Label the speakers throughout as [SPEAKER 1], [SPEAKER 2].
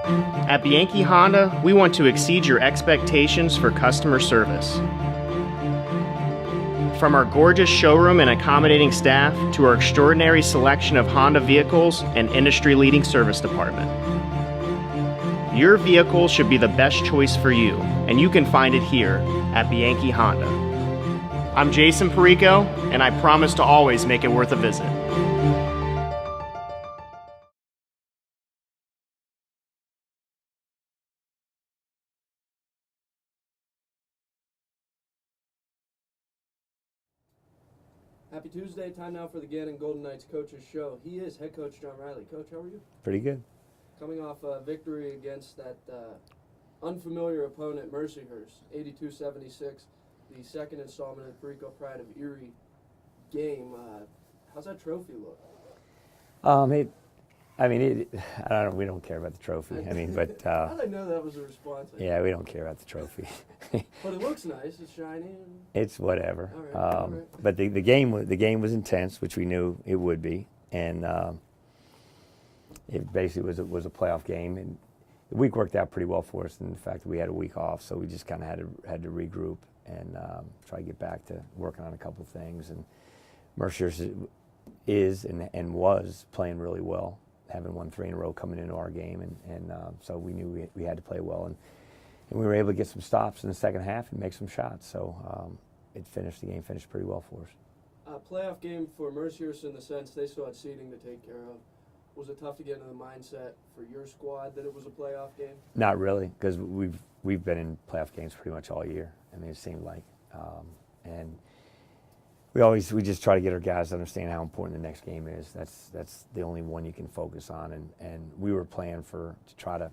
[SPEAKER 1] At Bianchi Honda, we want to exceed your expectations for customer service. From our gorgeous showroom and accommodating staff to our extraordinary selection of Honda vehicles and industry-leading service department. Your vehicle should be the best choice for you, and you can find it here at Bianchi Honda. I'm Jason Perico, and I promise to always make it worth a visit.
[SPEAKER 2] Happy Tuesday. Time now for the Gannon Golden Knights Coaches Show. He is head coach John Reilly. Coach, how are you?
[SPEAKER 3] Pretty good.
[SPEAKER 2] Coming off a victory against that unfamiliar opponent, Mercyhurst, 82-76, the second installment of the Perico Pride of Erie game. How's that trophy look?
[SPEAKER 3] We don't care about the trophy.
[SPEAKER 2] How did I know that was a response?
[SPEAKER 3] Yeah, we don't care about the trophy.
[SPEAKER 2] But it looks nice. It's shiny.
[SPEAKER 3] It's whatever.
[SPEAKER 2] All right.
[SPEAKER 3] But the game was intense, which we knew it would be, and it basically was a playoff game. And the week worked out pretty well for us in the fact that we had a week off, so we just kind of had to regroup and try to get back to working on a couple things. And Mercer is and was playing really well, having won 3 in a row coming into our game, and so we knew we had to play well, and we were able to get some stops in the second half and make some shots. So the game finished pretty well for us.
[SPEAKER 2] Playoff game for Mercyhurst in the sense they still had seeding to take care of. Was it tough to get into the mindset for your squad that it was a playoff game?
[SPEAKER 3] Not really, because we've been in playoff games pretty much all year. I mean, it seemed like, and we just try to get our guys to understand how important the next game is. That's the only one you can focus on, and we were playing to try to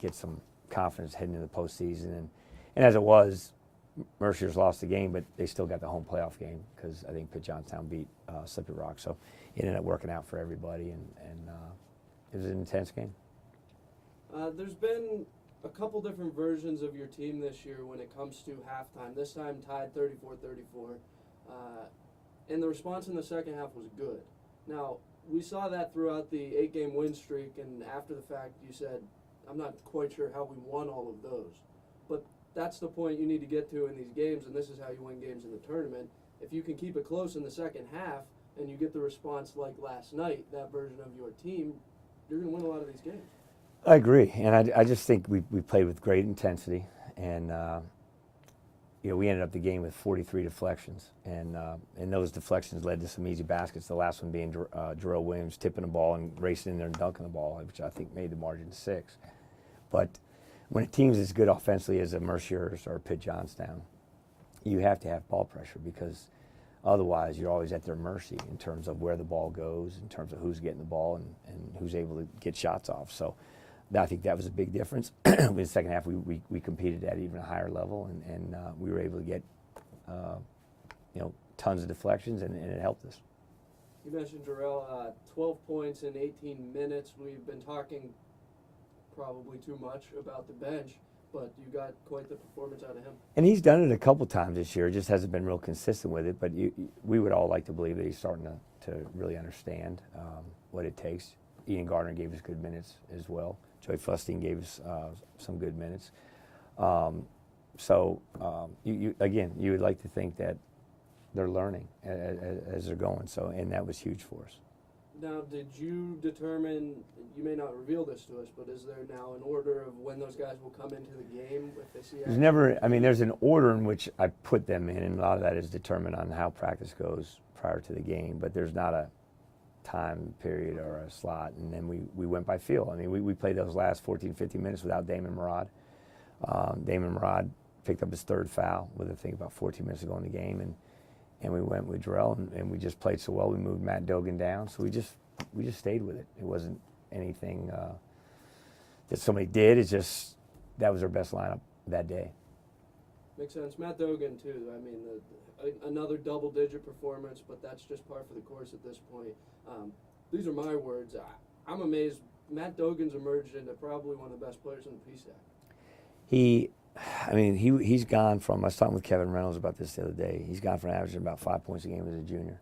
[SPEAKER 3] get some confidence heading into the postseason, and as it was, Mercyhurst lost the game, but they still got the home playoff game because I think Pitt Johnstown beat Slippery Rock, so it ended up working out for everybody, and it was an intense game.
[SPEAKER 2] There's been a couple different versions of your team this year when it comes to halftime. This time tied 34-34. And the response in the second half was good. Now, we saw that throughout the 8-game win streak, and after the fact, you said, I'm not quite sure how we won all of those. But that's the point you need to get to in these games, and this is how you win games in the tournament. If you can keep it close in the second half, and you get the response like last night, that version of your team, you're going to win a lot of these games.
[SPEAKER 3] I agree, and I just think we played with great intensity, and we ended up the game with 43 deflections, and those deflections led to some easy baskets. The last one being Jarrell Williams tipping the ball and racing in there and dunking the ball, which I think made the margin 6. But when a team's as good offensively as a Mercyhurst or a Pitt Johnstown, you have to have ball pressure because otherwise you're always at their mercy in terms of where the ball goes, in terms of who's getting the ball and who's able to get shots off. So I think that was a big difference. In the second half, we competed at even a higher level, and we were able to get tons of deflections, and it helped us.
[SPEAKER 2] You mentioned Jarrell, 12 points in 18 minutes. We've been talking probably too much about the bench, but you got quite the performance out of him.
[SPEAKER 3] And he's done it a couple times this year. Just hasn't been real consistent with it, but we would all like to believe that he's starting to really understand what it takes. Ian Gardner gave us good minutes as well. Joey Fustine gave us some good minutes. You would like to think that they're learning as they're going. So, and that was huge for us.
[SPEAKER 2] Now, did you determine, you may not reveal this to us, but is there now an order of when those guys will come into the game if they see action?
[SPEAKER 3] There's an order in which I put them in, and a lot of that is determined on how practice goes prior to the game, but there's not a time period or a slot, and then we went by feel. I mean, we played those last 14, 15 minutes without Damon Murad. Damon Murad picked up his 3rd foul with, I think, about 14 minutes to go in the game, and we went with Jarrell, and we just played so well. We moved Matt Dogan down, so we just stayed with it. It wasn't anything that somebody did. It's just that was our best lineup that day.
[SPEAKER 2] Makes sense. Matt Dogan, too. I mean, another double-digit performance, but that's just par for the course at this point. These are my words. I'm amazed. Matt Dogan's emerged into probably one of the best players in the PSAC.
[SPEAKER 3] He's gone from, I was talking with Kevin Reynolds about this the other day, he's gone from averaging about 5 points a game as a junior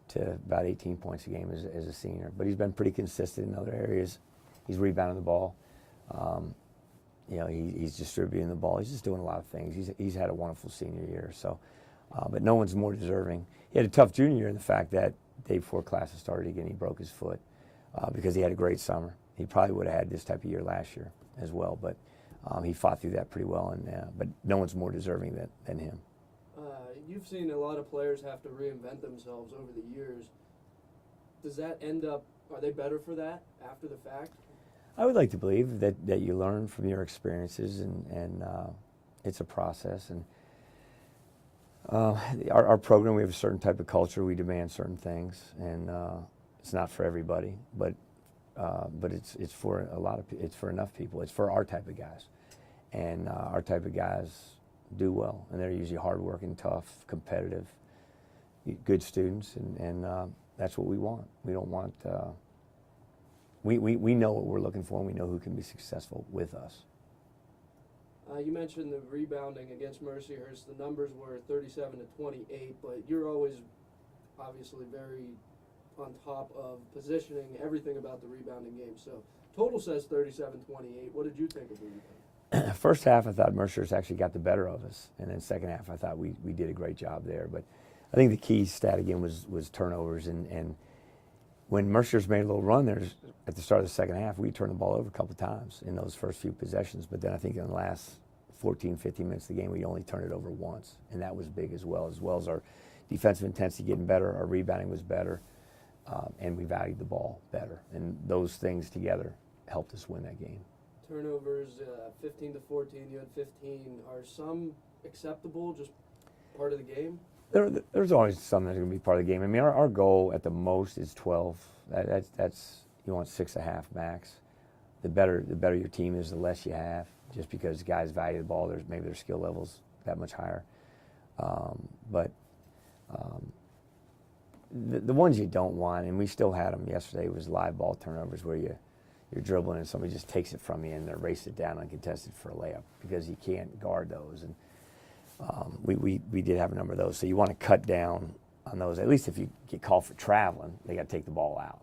[SPEAKER 3] to about 18 points a game as a senior. But he's been pretty consistent in other areas. He's rebounding the ball. You know, he's distributing the ball. He's just doing a lot of things. He's had a wonderful senior year. So, but no one's more deserving. He had a tough junior year in the fact that day before classes started again, he broke his foot because he had a great summer. He probably would have had this type of year last year as well, but he fought through that pretty well. But no one's more deserving than him.
[SPEAKER 2] You've seen a lot of players have to reinvent themselves over the years. Does that end up? Are they better for that after the fact?
[SPEAKER 3] I would like to believe that you learn from your experiences, and it's a process. And our program, we have a certain type of culture. We demand certain things, and it's not for everybody, but it's for it's for enough people. It's for our type of guys, and our type of guys do well, and they're usually hardworking, tough, competitive, good students, and that's what we want. We don't want. We know what we're looking for, and we know who can be successful with us.
[SPEAKER 2] You mentioned the rebounding against Mercyhurst. The numbers were 37-28, but you're always obviously very on top of positioning, everything about the rebounding game. So total says 37-28. What did you think of the rebound?
[SPEAKER 3] First half, I thought Mercyhurst actually got the better of us, and then second half, I thought we did a great job there. But I think the key stat again was turnovers, and when Mercyhurst made a little run there at the start of the second half, we turned the ball over a couple of times in those first few possessions. But then I think in the last 14, 15 minutes of the game, we only turned it over once, and that was big as well as our defensive intensity getting better, our rebounding was better, and we valued the ball better. And those things together helped us win that game.
[SPEAKER 2] Turnovers, 15-14, you had 15. Are some acceptable, just part of the game?
[SPEAKER 3] There's always something that's going to be part of the game. I mean, our goal at the most is 12. That's you want 6.5 max. The better your team is, the less you have, just because guys value the ball. Maybe their skill levels that much higher. But the ones you don't want, and we still had them yesterday, was live ball turnovers where you're dribbling and somebody just takes it from you and they race it down uncontested for a layup because you can't guard those. And we did have a number of those. So you want to cut down on those. At least if you get called for traveling, they got to take the ball out,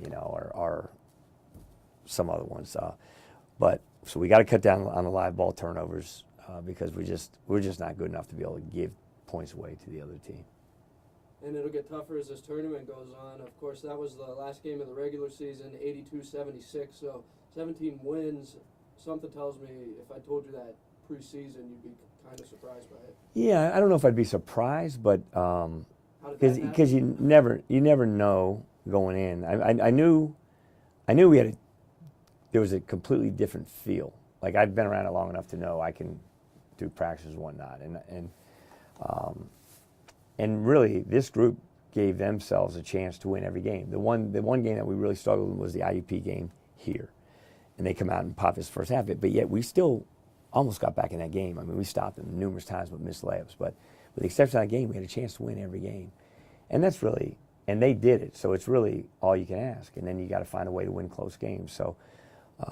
[SPEAKER 3] you know, or some other ones. But so we got to cut down on the live ball turnovers because we're just not good enough to be able to give points away to the other team.
[SPEAKER 2] And it'll get tougher as this tournament goes on. Of course, that was the last game of the regular season, 82-76. So 17 wins. Something tells me if I told you that preseason, you'd be kind of surprised by it. Yeah,
[SPEAKER 3] I don't know if I'd be surprised, but because you never know going in. I knew there was a completely different feel. Like I've been around it long enough to know I can do practices and whatnot, and really this group gave themselves a chance to win every game. The one game that we really struggled with was the IUP game here, and they come out and pop this first half of it, but yet we still almost got back in that game. I mean, we stopped them numerous times with missed layups, but with the exception of that game, we had a chance to win every game. And that's really, and they did it, so it's really all you can ask. And then you got to find a way to win close games. So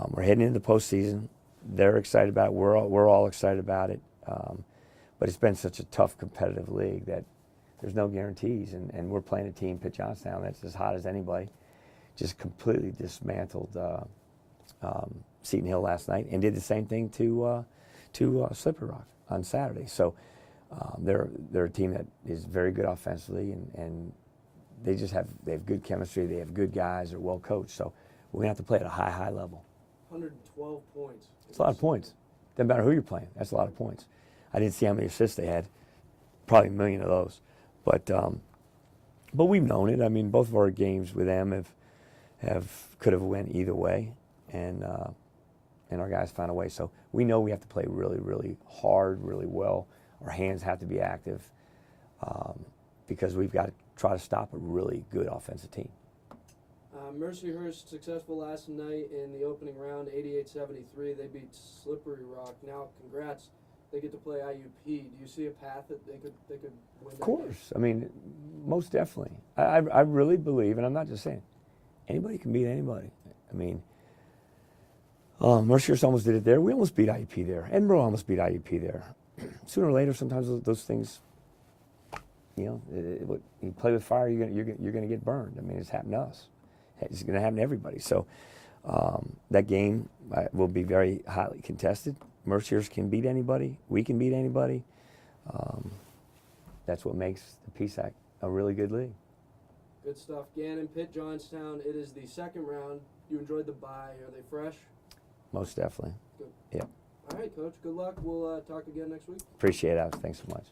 [SPEAKER 3] we're heading into the postseason. They're excited about it. We're all excited about it. But it's been such a tough competitive league that there's no guarantees. And we're playing a team, Pitt Johnstown, that's as hot as anybody. Just completely dismantled Seton Hill last night and did the same thing to Slippery Rock on Saturday. So they're a team that is very good offensively, and they have good chemistry. They have good guys. They're well coached. So we're gonna have to play at a high level.
[SPEAKER 2] 112 points.
[SPEAKER 3] It's a lot of points. Doesn't matter who you're playing. That's a lot of points. I didn't see how many assists they had. Probably a million of those. But we've known it. I mean, both of our games with them could have went either way, and our guys found a way. So we know we have to play really, really hard, really well. Our hands have to be active because we've got to try to stop a really good offensive team.
[SPEAKER 2] Mercyhurst successful last night in the opening round, 88-73. They beat Slippery Rock. Now, congrats. They get to play IUP. Do you see a path that they could win?
[SPEAKER 3] Of course. I mean, most definitely. I really believe, and I'm not just saying, anybody can beat anybody. I mean, Mercyhurst almost did it there. We almost beat IUP there. Edinburgh almost beat IUP there. Sooner or later, sometimes those things, you know, you play with fire, you're going to get burned. I mean, it's happened to us. It's going to happen to everybody. So That game will be very highly contested. Merciers can beat anybody. We can beat anybody. That's what makes the PSAC a really good league.
[SPEAKER 2] Good stuff. Gannon, Pitt, Johnstown. It is the second round. You enjoyed the bye. Are they fresh?
[SPEAKER 3] Most definitely.
[SPEAKER 2] Good.
[SPEAKER 3] Yeah.
[SPEAKER 2] All right, Coach. Good luck. We'll talk again next week.
[SPEAKER 3] Appreciate it, Alex. Thanks so much.